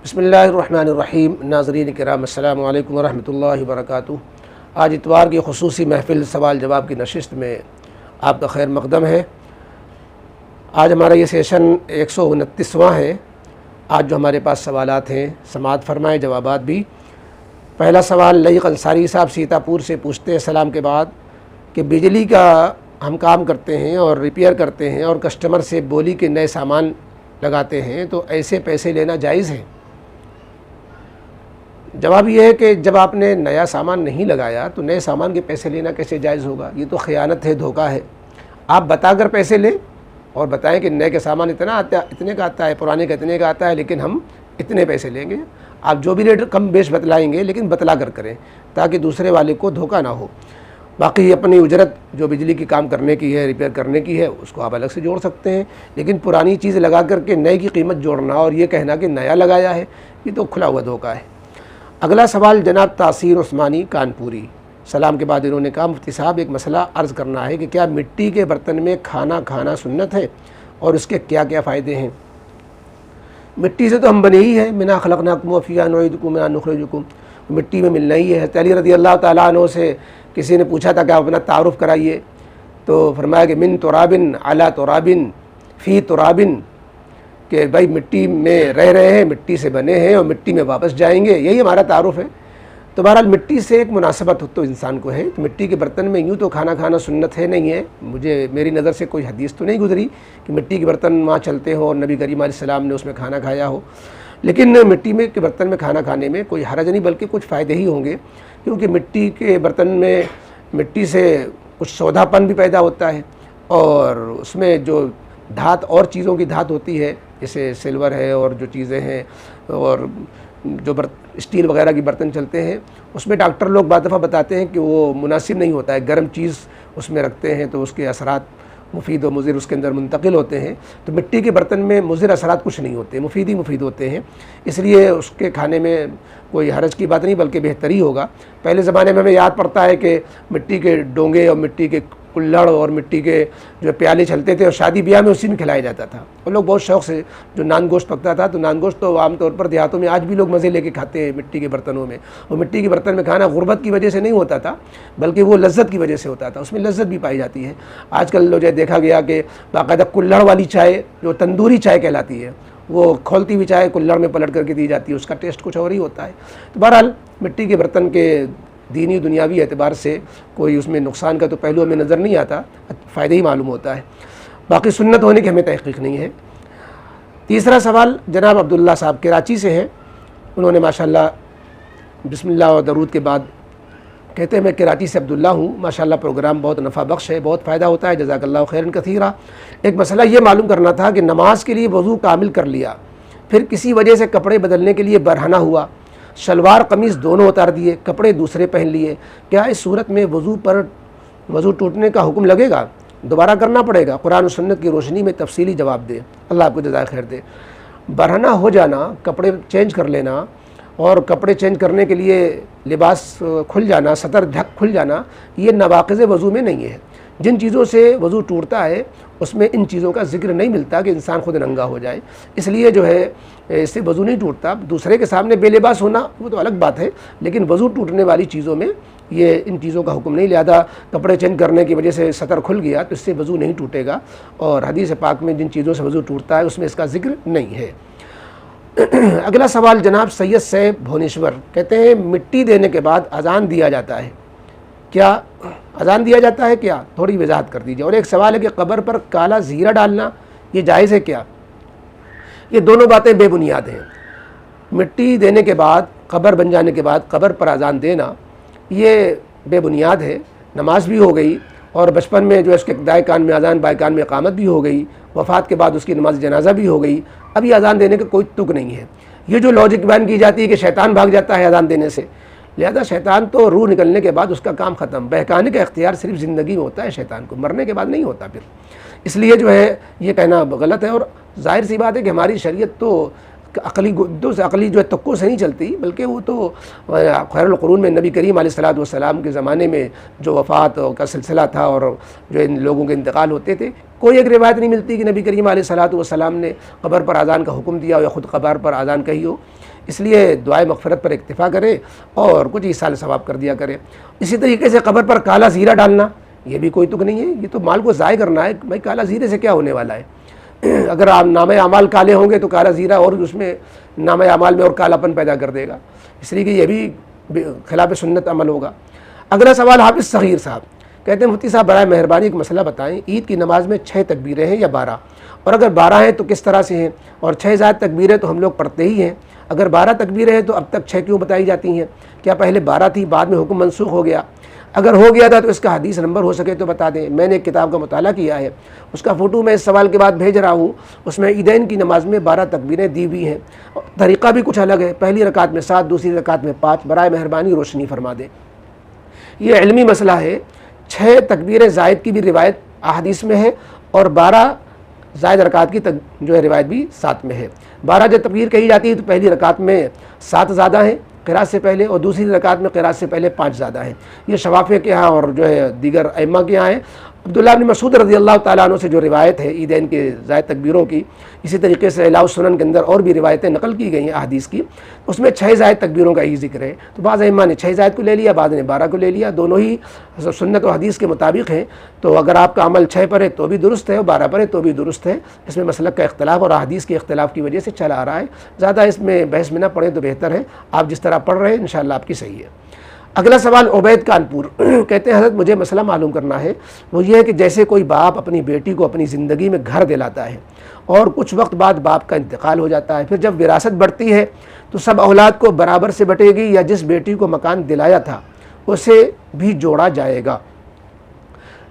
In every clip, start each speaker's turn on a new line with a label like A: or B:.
A: بسم اللہ الرحمن الرحیم۔ ناظرین کرام السلام علیکم ورحمۃ اللہ وبرکاتہ۔ آج اتوار کی خصوصی محفل سوال جواب کی نشست میں آپ کا خیر مقدم ہے۔ آج ہمارا یہ سیشن 129واں ہے۔ آج جو ہمارے پاس سوالات ہیں سماعت فرمائیں، جوابات بھی۔ پہلا سوال لئیق انصاری صاحب سیتا پور سے پوچھتے ہیں سلام کے بعد کہ بجلی کا ہم کام کرتے ہیں اور ریپیئر کرتے ہیں اور کسٹمر سے بولی کے نئے سامان لگاتے ہیں تو ایسے پیسے لینا جائز ہے؟ جواب یہ ہے کہ جب آپ نے نیا سامان نہیں لگایا تو نئے سامان کے پیسے لینا کیسے جائز ہوگا؟ یہ تو خیانت ہے، دھوکہ ہے۔ آپ بتا کر پیسے لیں اور بتائیں کہ نئے کے سامان اتنے کا آتا ہے، پرانے کا اتنے کا آتا ہے، لیکن ہم اتنے پیسے لیں گے۔ آپ جو بھی ریٹ کم بیش بتلائیں گے لیکن بتلا کر کریں تاکہ دوسرے والے کو دھوکہ نہ ہو۔ باقی اپنی اجرت جو بجلی کی کام کرنے کی ہے، ریپیئر کرنے کی ہے، اس کو آپ الگ سے جوڑ سکتے ہیں، لیکن پرانی چیز لگا کر کے نئے کی قیمت جوڑنا اور یہ کہنا کہ نیا لگایا ہے، یہ تو کھلا ہوا دھوکہ ہے۔ اگلا سوال جناب تاثیر عثمانی کانپوری۔ سلام کے بعد انہوں نے کہا مفتی صاحب ایک مسئلہ عرض کرنا ہے کہ کیا مٹی کے برتن میں کھانا کھانا سنت ہے اور اس کے کیا کیا فائدے ہیں؟ مٹی سے تو ہم بنے ہی ہیں، منا خلقناکم وفیہا نعیدکم منا نخرجکم، مٹی میں ملنا ہی ہے۔ حضرت علی رضی اللہ تعالیٰ عنہ سے کسی نے پوچھا تھا کہ آپ اپنا تعارف کرائیے، تو فرمایا کہ من ترابن علی ترابن فی ترابن، کہ بھائی مٹی میں رہ رہے ہیں، مٹی سے بنے ہیں اور مٹی میں واپس جائیں گے، یہی ہمارا تعارف ہے۔ تو بہرحال مٹی سے ایک مناسبت تو انسان کو ہے۔ مٹی کے برتن میں یوں تو کھانا کھانا سنت ہے نہیں ہے، میری نظر سے کوئی حدیث تو نہیں گزری کہ مٹی کے برتن وہاں چلتے ہوں اور نبی کریم علیہ السلام نے اس میں کھانا کھایا ہو، لیکن مٹی کے برتن میں کھانا کھانے میں کوئی حرج نہیں بلکہ کچھ فائدے ہی ہوں گے، کیونکہ مٹی کے برتن میں مٹی سے کچھ سودا پن بھی پیدا ہوتا ہے اور اس میں جو دھات اور چیزوں کی دھات ہوتی ہے جیسے سلور ہے اور جو چیزیں ہیں اور جو اسٹیل وغیرہ کی برتن چلتے ہیں، اس میں ڈاکٹر لوگ بعض دفعہ بتاتے ہیں کہ وہ مناسب نہیں ہوتا ہے، گرم چیز اس میں رکھتے ہیں تو اس کے اثرات مفید و مضر اس کے اندر منتقل ہوتے ہیں۔ تو مٹی کے برتن میں مضر اثرات کچھ نہیں ہوتے، مفید ہی مفید ہوتے ہیں، اس لیے اس کے کھانے میں کوئی حرج کی بات نہیں بلکہ بہتری ہوگا۔ پہلے زمانے میں ہمیں یاد پڑتا ہے کہ مٹی کے ڈونگے اور مٹی کے کلڑ اور مٹی کے جو پیالے چلتے تھے اور شادی بیاہ میں اسی میں کھلایا جاتا تھا، اور لوگ بہت شوق سے جو نان گوشت پکتا تھا، تو نان گوشت تو عام طور پر دیہاتوں میں آج بھی لوگ مزے لے کے کھاتے ہیں مٹی کے برتنوں میں، اور مٹی کے برتن میں کھانا غربت کی وجہ سے نہیں ہوتا تھا بلکہ وہ لذت کی وجہ سے ہوتا تھا، اس میں لذت بھی پائی جاتی ہے۔ آج کل جو دیکھا گیا کہ باقاعدہ کلڑ والی چائے جو تندوری چائے کہلاتی ہے، وہ کھولتی ہوئی چائے کلڑ میں پلٹ کر کے دی جاتی ہے، اس کا ٹیسٹ کچھ اور ہی ہوتا ہے۔ تو بہرحال مٹی کے برتن کے دینی دنیاوی اعتبار سے کوئی اس میں نقصان کا تو پہلو ہمیں نظر نہیں آتا، فائدہ ہی معلوم ہوتا ہے، باقی سنت ہونے کی ہمیں تحقیق نہیں ہے۔ تیسرا سوال جناب عبداللہ صاحب کراچی سے ہے۔ انہوں نے ماشاءاللہ بسم اللہ اور درود کے بعد کہتے ہیں میں کراچی سے عبداللہ ہوں، ماشاءاللہ پروگرام بہت نفع بخش ہے، بہت فائدہ ہوتا ہے، جزاک اللہ خیرا کثیرا۔ ایک مسئلہ یہ معلوم کرنا تھا کہ نماز کے لیے وضو کامل کر لیا، پھر کسی وجہ سے کپڑے بدلنے کے لیے برہنہ ہوا، شلوار قمیص دونوں اتار دیے، کپڑے دوسرے پہن لیے، کیا اس صورت میں وضو ٹوٹنے کا حکم لگے گا؟ دوبارہ کرنا پڑے گا؟ قرآن و سنت کی روشنی میں تفصیلی جواب دے، اللہ آپ کو جزائے خیر دے۔ برہنہ ہو جانا، کپڑے چینج کر لینا اور کپڑے چینج کرنے کے لیے لباس کھل جانا، سطر ڈھک کھل جانا، یہ نواقض وضو میں نہیں ہے۔ جن چیزوں سے وضو ٹوٹتا ہے اس میں ان چیزوں کا ذکر نہیں ملتا کہ انسان خود ننگا ہو جائے، اس لیے جو ہے اس سے وضو نہیں ٹوٹتا۔ دوسرے کے سامنے بے لباس ہونا وہ تو الگ بات ہے، لیکن وضو ٹوٹنے والی چیزوں میں یہ ان چیزوں کا حکم نہیں، لہذا کپڑے چینج کرنے کی وجہ سے سطر کھل گیا تو اس سے وضو نہیں ٹوٹے گا، اور حدیث پاک میں جن چیزوں سے وضو ٹوٹتا ہے اس میں اس کا ذکر نہیں ہے۔ اگلا سوال جناب سید سیب بھونیشور کہتے ہیں مٹی دینے کے بعد اذان دیا جاتا ہے، کیا اذان دیا جاتا ہے کیا؟ تھوڑی وضاحت کر دیجیے۔ اور ایک سوال ہے کہ قبر پر کالا زیرہ ڈالنا یہ جائز ہے کیا؟ یہ دونوں باتیں بے بنیاد ہیں۔ مٹی دینے کے بعد، قبر بن جانے کے بعد قبر پر اذان دینا یہ بے بنیاد ہے۔ نماز بھی ہو گئی اور بچپن میں جو اس کے دائیں کان میں اذان بائیں کان میں اقامت بھی ہو گئی، وفات کے بعد اس کی نماز جنازہ بھی ہو گئی، ابھی اذان دینے کا کوئی تک نہیں ہے۔ یہ جو لاجک بیان کی جاتی ہے کہ شیطان بھاگ جاتا ہے اذان دینے سے، لہذا شیطان تو روح نکلنے کے بعد اس کا کام ختم، بہکانے کا اختیار صرف زندگی میں ہوتا ہے شیطان کو، مرنے کے بعد نہیں ہوتا پھر، اس لیے جو ہے یہ کہنا غلط ہے۔ اور ظاہر سی بات ہے کہ ہماری شریعت تو عقلی جو ہے تکوں سے نہیں چلتی، بلکہ وہ تو خیر القرون میں نبی کریم علیہ السلام کے زمانے میں جو وفات کا سلسلہ تھا اور جو ان لوگوں کے انتقال ہوتے تھے، کوئی ایک روایت نہیں ملتی کہ نبی کریم علیہ السلام نے قبر پر اذان کا حکم دیا ہو یا خود قبر پر اذان کہی ہو۔ اس لیے دعائے مغفرت پر اکتفا کریں اور کچھ ایصال ثواب کر دیا کریں۔ اسی طریقے سے قبر پر کالا زیرہ ڈالنا یہ بھی کوئی تک نہیں ہے، یہ تو مال کو ضائع کرنا ہے، بھائی کالا زیرے سے کیا ہونے والا ہے؟ اگر آپ نامہ اعمال کالے ہوں گے تو کالا زیرہ اور اس میں نامہ اعمال میں اور کالاپن پیدا کر دے گا، اس لیے کہ یہ بھی خلاف سنت عمل ہوگا۔ اگلا سوال حافظ صغیر صاحب کہتے ہیں مفتی صاحب برائے مہربانی ایک مسئلہ بتائیں، عید کی نماز میں 6 تکبیریں ہیں یا 12؟ اور اگر 12 ہیں تو کس طرح سے ہیں؟ اور 6 زائد تکبیریں تو ہم لوگ پڑھتے ہی ہیں، اگر 12 تکبیریں ہیں تو اب تک 6 کیوں بتائی جاتی ہیں؟ کیا پہلے 12 تھی بعد میں حکم منسوخ ہو گیا؟ اگر ہو گیا تھا تو اس کا حدیث نمبر ہو سکے تو بتا دیں، میں نے ایک کتاب کا مطالعہ کیا ہے، اس کا فوٹو میں اس سوال کے بعد بھیج رہا ہوں، اس میں عیدین کی نماز میں 12 تکبیریں دی ہوئی ہیں، طریقہ بھی کچھ الگ ہے، پہلی رکعت میں 7، دوسری رکعت میں 5، برائے مہربانی روشنی فرما دیں۔ یہ علمی مسئلہ ہے، 6 تکبیر زائد کی بھی روایت احادیث میں ہے اور 12 زائد رکعت کی جو ہے روایت بھی ساتھ میں ہے۔ 12 جب تکبیر کہی جاتی ہے تو پہلی رکعت میں 7 زیادہ ہیں قراءت سے پہلے اور دوسری رکعت میں قراءت سے پہلے 5 زیادہ ہیں، یہ شوافیہ کے ہاں اور جو ہے دیگر ائمہ کے ہاں ہیں۔ عبداللہ بن مسعود رضی اللہ تعالیٰ عنہ سے جو روایت ہے عیدین کے زائد تکبیروں کی، اسی طریقے سے اعلاء السنن کے اندر اور بھی روایتیں نقل کی گئی ہیں احادیث کی، اس میں 6 زائد تکبیروں کا ہی ذکر ہے، تو بعض ائمہ نے 6 زائد کو لے لیا، بعض نے 12 کو لے لیا، دونوں ہی سنت و حدیث کے مطابق ہیں، تو اگر آپ کا عمل 6 پر ہے تو بھی درست ہے اور 12 پر ہے تو بھی درست ہے، اس میں مسلک کا اختلاف اور احادیث کے اختلاف کی وجہ سے چلا آ رہا ہے، زیادہ اس میں بحث میں نہ پڑھیں تو بہتر ہے، آپ جس طرح پڑھ رہے ہیں انشاءاللہ آپ کی صحیح ہے۔ اگلا سوال عبید کانپور کہتے ہیں حضرت مجھے مسئلہ معلوم کرنا ہے، وہ یہ ہے کہ جیسے کوئی باپ اپنی بیٹی کو اپنی زندگی میں گھر دلاتا ہے اور کچھ وقت بعد باپ کا انتقال ہو جاتا ہے، پھر جب وراثت بڑھتی ہے تو سب اولاد کو برابر سے بٹے گی یا جس بیٹی کو مکان دلایا تھا اسے بھی جوڑا جائے گا؟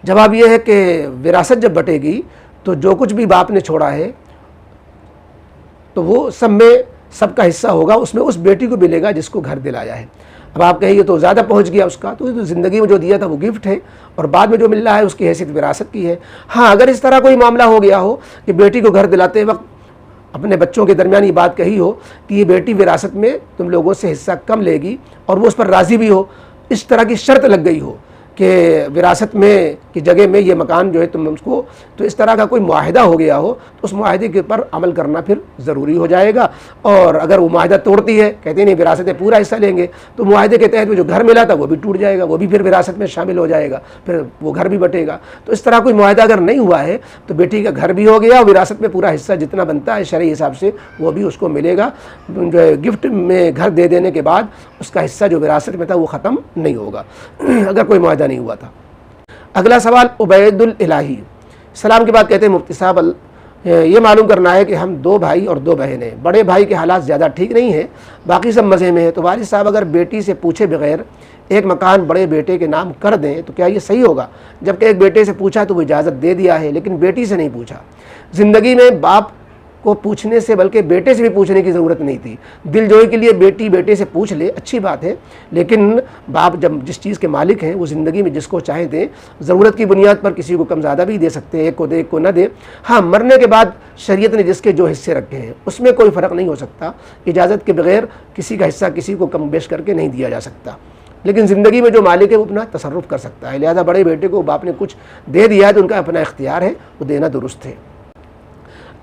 A: جواب یہ ہے کہ وراثت جب بٹے گی تو جو کچھ بھی باپ نے چھوڑا ہے تو وہ سب میں سب کا حصہ ہوگا، اس میں اس بیٹی کو ملے گا جس کو گھر دلایا ہے۔ اب آپ کہیں گے تو زیادہ پہنچ گیا اس کا، تو زندگی میں جو دیا تھا وہ گفٹ ہے اور بعد میں جو مل رہا ہے اس کی حیثیت وراثت کی ہے۔ ہاں اگر اس طرح کوئی معاملہ ہو گیا ہو کہ بیٹی کو گھر دلاتے وقت اپنے بچوں کے درمیان یہ بات کہی ہو کہ یہ بیٹی وراثت میں تم لوگوں سے حصہ کم لے گی اور وہ اس پر راضی بھی ہو، اس طرح کی شرط لگ گئی ہو کہ وراثت میں کی جگہ میں یہ مکان جو ہے تم اس کو، تو اس طرح کا کوئی معاہدہ ہو گیا ہو تو اس معاہدے کے پر عمل کرنا پھر ضروری ہو جائے گا، اور اگر وہ معاہدہ توڑتی ہے کہتے ہیں نہیں وراثت میں پورا حصہ لیں گے تو معاہدے کے تحت وہ جو گھر ملا تھا وہ بھی ٹوٹ جائے گا، وہ بھی پھر وراثت میں شامل ہو جائے گا، پھر وہ گھر بھی بٹے گا۔ تو اس طرح کوئی معاہدہ اگر نہیں ہوا ہے تو بیٹی کا گھر بھی ہو گیا اور وراثت میں پورا حصہ جتنا بنتا ہے شرعی حساب سے وہ بھی اس کو ملے گا، جو ہے گفٹ میں گھر دے دینے کے بعد اس کا حصہ جو وراثت میں تھا وہ ختم نہیں ہوگا اگر کوئی معاہدہ نہیں ہوا تھا۔ اگلا سوال عبید الہی سلام کے بعد کہتے ہیں مفتی صاحب یہ معلوم کرنا ہے کہ ہم 2 بھائی اور 2 بہنیں ہیں، بڑے بھائی کے حالات زیادہ ٹھیک نہیں ہیں، باقی سب مزے میں ہے، تو والد صاحب اگر بیٹی سے پوچھے بغیر ایک مکان بڑے بیٹے کے نام کر دیں تو کیا یہ صحیح ہوگا؟ جبکہ ایک بیٹے سے پوچھا تو وہ اجازت دے دیا ہے لیکن بیٹی سے نہیں پوچھا۔ زندگی میں باپ کو پوچھنے سے بلکہ بیٹے سے بھی پوچھنے کی ضرورت نہیں تھی، دل جوئی کے لیے بیٹی بیٹے سے پوچھ لے اچھی بات ہے، لیکن باپ جب جس چیز کے مالک ہیں وہ زندگی میں جس کو چاہے دیں، ضرورت کی بنیاد پر کسی کو کم زیادہ بھی دے سکتے ہیں، ایک کو دے ایک کو نہ دے۔ ہاں مرنے کے بعد شریعت نے جس کے جو حصے رکھے ہیں اس میں کوئی فرق نہیں ہو سکتا، اجازت کے بغیر کسی کا حصہ کسی کو کم بیش کر کے نہیں دیا جا سکتا، لیکن زندگی میں جو مالک ہے وہ اپنا تصرف کر سکتا ہے، لہذا بڑے بیٹے کو باپ نے کچھ دے دیا ہے تو ان کا اپنا اختیار ہے، وہ دینا درست ہے۔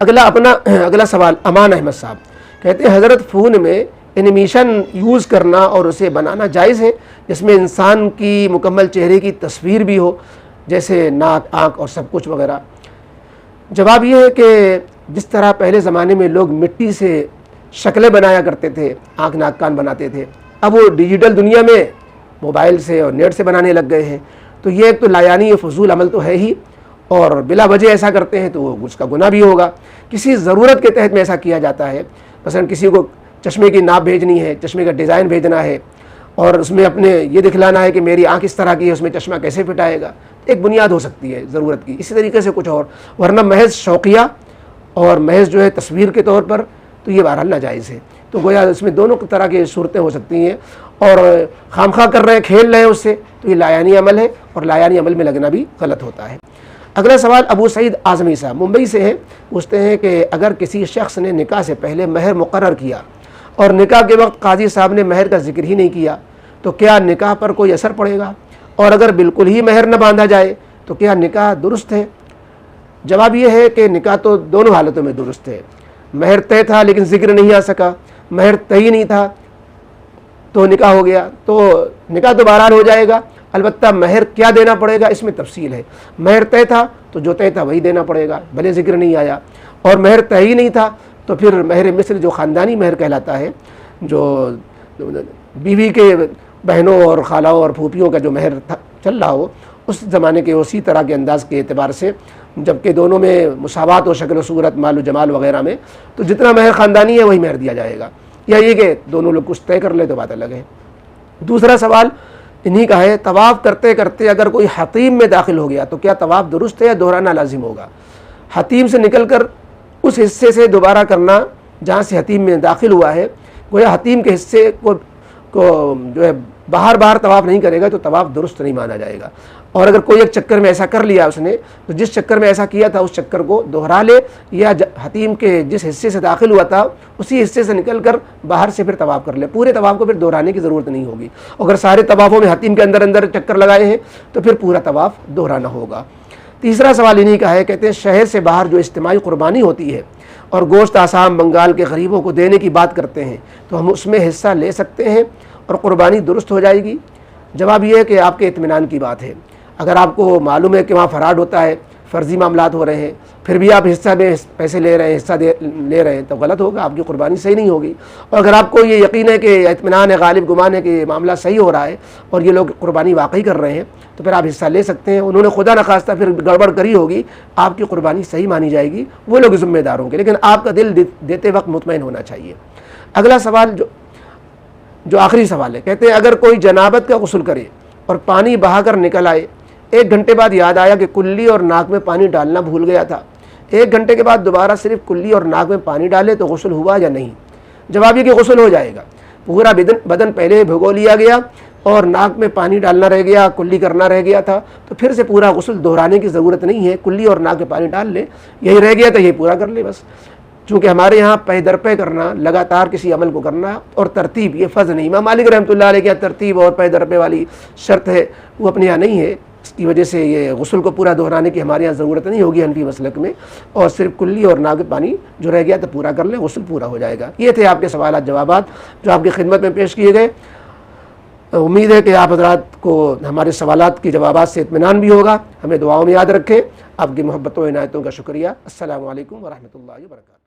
A: اگلا سوال امان احمد صاحب کہتے ہیں حضرت فون میں اینیمیشن یوز کرنا اور اسے بنانا جائز ہے جس میں انسان کی مکمل چہرے کی تصویر بھی ہو جیسے ناک آنکھ اور سب کچھ وغیرہ؟ جواب یہ ہے کہ جس طرح پہلے زمانے میں لوگ مٹی سے شکلیں بنایا کرتے تھے، آنکھ ناک کان بناتے تھے، اب وہ ڈیجیٹل دنیا میں موبائل سے اور نیٹ سے بنانے لگ گئے ہیں، تو یہ ایک تو لایانی فضول عمل تو ہے ہی، اور بلا وجہ ایسا کرتے ہیں تو وہ اس کا گناہ بھی ہوگا۔ کسی ضرورت کے تحت میں ایسا کیا جاتا ہے، مثلا کسی کو چشمے کی ناپ بھیجنی ہے، چشمے کا ڈیزائن بھیجنا ہے اور اس میں اپنے یہ دکھلانا ہے کہ میری آنکھ اس طرح کی ہے، اس میں چشمہ کیسے فٹ آئے گا، ایک بنیاد ہو سکتی ہے ضرورت کی، اسی طریقے سے کچھ اور، ورنہ محض شوقیہ اور محض جو ہے تصویر کے طور پر تو یہ بہرحال ناجائز ہے۔ تو گویا اس میں دونوں طرح کی صورتیں ہو سکتی ہیں، اور خام خواہ کر رہے ہیں، کھیل رہے ہیں اس سے، تو یہ لایانی عمل ہے اور لایانی عمل میں لگنا بھی غلط ہوتا ہے۔ اگلا سوال ابو سعید اعظمی صاحب ممبئی سے ہیں، پوچھتے ہیں کہ اگر کسی شخص نے نکاح سے پہلے مہر مقرر کیا اور نکاح کے وقت قاضی صاحب نے مہر کا ذکر ہی نہیں کیا تو کیا نکاح پر کوئی اثر پڑے گا؟ اور اگر بالکل ہی مہر نہ باندھا جائے تو کیا نکاح درست ہے؟ جواب یہ ہے کہ نکاح تو دونوں حالتوں میں درست ہے، مہر طے تھا لیکن ذکر نہیں آ سکا، مہر طے نہیں تھا تو نکاح ہو گیا تو نکاح تو بہرحال ہو جائے گا، البتہ مہر کیا دینا پڑے گا اس میں تفصیل ہے۔ مہر طے تھا تو جو طے تھا وہی دینا پڑے گا، بھلے ذکر نہیں آیا، اور مہر طے ہی نہیں تھا تو پھر مہر مثل جو خاندانی مہر کہلاتا ہے، جو بیوی کے بہنوں اور خالوں اور پھوپھیوں کا جو مہر چل رہا ہو اس زمانے کے اسی طرح کے انداز کے اعتبار سے، جبکہ دونوں میں مساوات ہو شکل و صورت، مال و جمال وغیرہ میں، تو جتنا مہر خاندانی ہے وہی مہر دیا جائے گا، یا یہ کہ دونوں لوگ کچھ طے کر لے تو بات الگ ہے۔ دوسرا سوال انہی کا ہے، طواف کرتے کرتے اگر کوئی حتیم میں داخل ہو گیا تو کیا طواف درست ہے یا دہرانا لازم ہوگا؟ حتیم سے نکل کر اس حصے سے دوبارہ کرنا جہاں سے حتیم میں داخل ہوا ہے، گویا حتیم کے حصے کو جو ہے باہر طواف نہیں کرے گا تو طواف درست نہیں مانا جائے گا، اور اگر کوئی ایک چکر میں ایسا کر لیا اس نے تو جس چکر میں ایسا کیا تھا اس چکر کو دہرا لے، یا حتیم کے جس حصے سے داخل ہوا تھا اسی حصے سے نکل کر باہر سے پھر طواف کر لے، پورے طواف کو پھر دہرانے کی ضرورت نہیں ہوگی، اگر سارے طوافوں میں حتیم کے اندر چکر لگائے ہیں تو پھر پورا طواف دہرانا ہوگا۔ تیسرا سوال انہی کا ہے، کہتے ہیں شہر سے باہر جو اجتماعی قربانی ہوتی ہے اور گوشت آسام بنگال کے غریبوں کو دینے کی بات کرتے ہیں تو ہم اس میں حصہ لے سکتے ہیں اور قربانی درست ہو جائے گی؟ جواب یہ ہے کہ آپ کے اطمینان کی بات ہے، اگر آپ کو معلوم ہے کہ وہاں فراڈ ہوتا ہے، فرضی معاملات ہو رہے ہیں، پھر بھی آپ حصہ میں پیسے لے رہے ہیں، حصہ لے رہے ہیں تو غلط ہوگا، آپ کی قربانی صحیح نہیں ہوگی، اور اگر آپ کو یہ یقین ہے کہ اطمینان ہے، غالب گمان ہے کہ یہ معاملہ صحیح ہو رہا ہے اور یہ لوگ قربانی واقعی کر رہے ہیں تو پھر آپ حصہ لے سکتے ہیں، انہوں نے خدا نخواستہ پھر گڑبڑ کری ہوگی، آپ کی قربانی صحیح مانی جائے گی، وہ لوگ ذمہ دار ہوں گے، لیکن آپ کا دل دیتے وقت مطمئن ہونا چاہیے۔ اگلا سوال جو آخری سوال ہے، کہتے ہیں اگر کوئی جنابت کا غسل کرے اور پانی بہا کر نکل آئے، 1 گھنٹے بعد یاد آیا کہ کلی اور ناک میں پانی ڈالنا بھول گیا تھا، 1 گھنٹے کے بعد دوبارہ صرف کلی اور ناک میں پانی ڈالے تو غسل ہوا یا نہیں؟ جواب یہ کہ غسل ہو جائے گا، پورا بدن پہلے بھگو لیا گیا اور ناک میں پانی ڈالنا رہ گیا، کلی کرنا رہ گیا تھا تو پھر سے پورا غسل دہرانے کی ضرورت نہیں ہے، کلی اور ناک میں پانی ڈال لے، یہی رہ گیا تو یہی پورا کر لے بس، چونکہ ہمارے یہاں پے در پے کرنا، لگاتار کسی عمل کو کرنا اور ترتیب یہ فرض نہیں، امام مالک رحمۃ اللہ علیہ کی ترتیب اور پے در پے والی شرط ہے وہ اپنے یہاں نہیں ہے، اس کی وجہ سے یہ غسل کو پورا دہرانے کی ہمارے یہاں ضرورت نہیں ہوگی حنفی مسلک میں، اور صرف کلی اور ناک پانی جو رہ گیا تو پورا کر لیں، غسل پورا ہو جائے گا۔ یہ تھے آپ کے سوالات جوابات جو آپ کی خدمت میں پیش کیے گئے، امید ہے کہ آپ حضرات کو ہمارے سوالات کے جوابات سے اطمینان بھی ہوگا، ہمیں دعاؤں میں یاد رکھیں، آپ کی محبت و عنایتوں کا شکریہ۔ السلام علیکم ورحمۃ اللہ وبرکاتہ۔